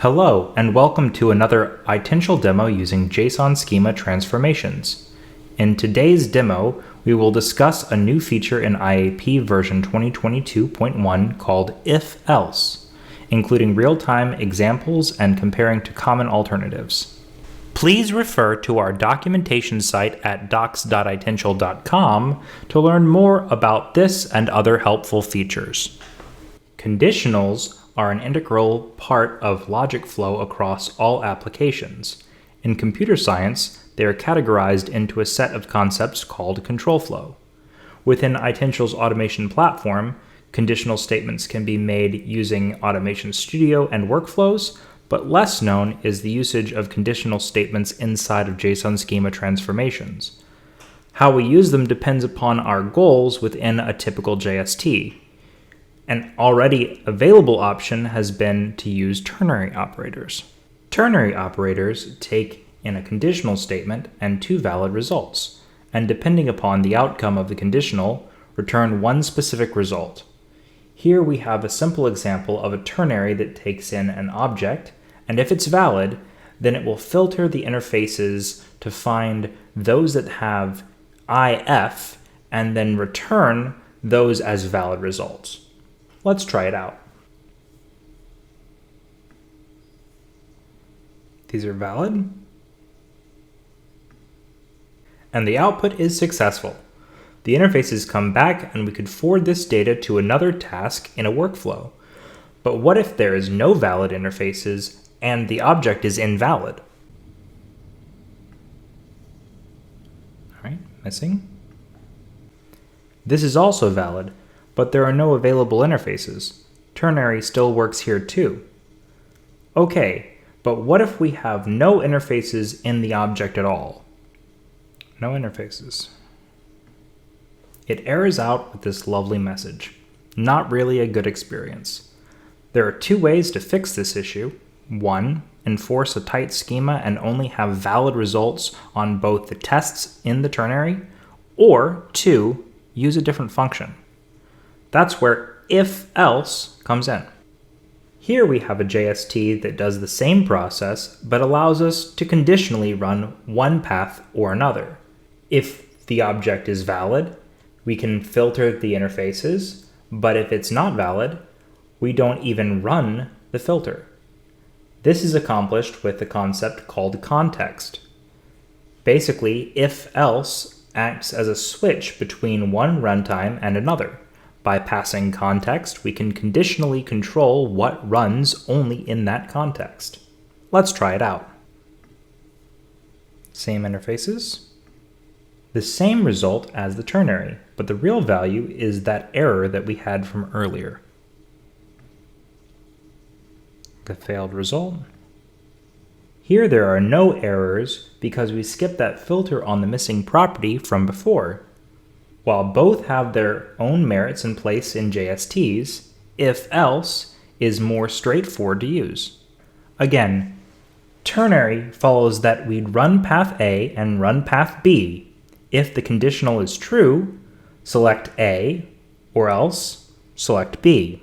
Hello, and welcome to another Itential demo using JSON Schema Transformations. In today's demo, we will discuss a new feature in IAP version 2022.1 called If-Else, including real-time examples and comparing to common alternatives. Please refer to our documentation site at docs.itential.com to learn more about this and other helpful features. Conditionals are an integral part of logic flow across all applications. In computer science, they are categorized into a set of concepts called control flow. Within Itential's automation platform, conditional statements can be made using Automation Studio and workflows, but less known is the usage of conditional statements inside of JSON Schema Transformations. How we use them depends upon our goals within a typical JST. An already available option has been to use ternary operators. Ternary operators take in a conditional statement and two valid results, and depending upon the outcome of the conditional, return one specific result. Here we have a simple example of a ternary that takes in an object, and if it's valid, then it will filter the interfaces to find those that have if and then return those as valid results. Let's try it out. These are valid. And the output is successful. The interfaces come back and we could forward this data to another task in a workflow. But what if there is no valid interfaces and the object is invalid? All right, missing. This is also valid, but there are no available interfaces. Ternary still works here too. Okay, but what if we have no interfaces in the object at all? No interfaces. It errors out with this lovely message. Not really a good experience. There are two ways to fix this issue. One, enforce a tight schema and only have valid results on both the tests in the ternary, or two, use a different function. That's where if-else comes in. Here we have a JST that does the same process, but allows us to conditionally run one path or another. If the object is valid, we can filter the interfaces, but if it's not valid, we don't even run the filter. This is accomplished with a concept called context. Basically, if-else acts as a switch between one runtime and another. By passing context, we can conditionally control what runs only in that context. Let's try it out. Same interfaces. The same result as the ternary, but the real value is that error that we had from earlier. The failed result. Here there are no errors because we skipped that filter on the missing property from before. While both have their own merits in place in JSTs, if-else is more straightforward to use. Again, ternary follows that we'd run path A and run path B. If the conditional is true, select A, or else select B.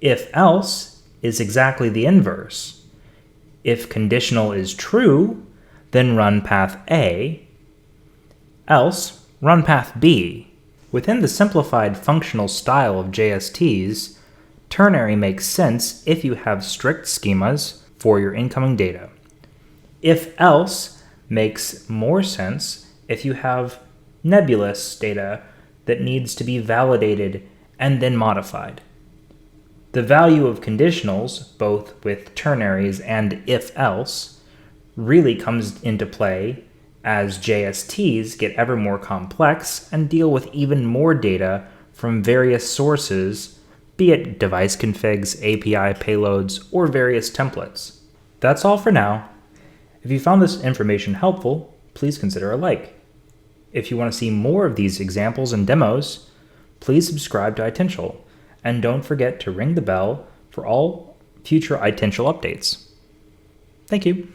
If-else is exactly the inverse. If conditional is true, then run path A, else run path B. Within the simplified functional style of JSTs, ternary makes sense if you have strict schemas for your incoming data. If-else makes more sense if you have nebulous data that needs to be validated and then modified. The value of conditionals, both with ternaries and if-else, really comes into play as JSTs get ever more complex and deal with even more data from various sources, be it device configs, API payloads, or various templates. That's all for now. If you found this information helpful, please consider a like. If you want to see more of these examples and demos, please subscribe to Itential, and don't forget to ring the bell for all future Itential updates. Thank you.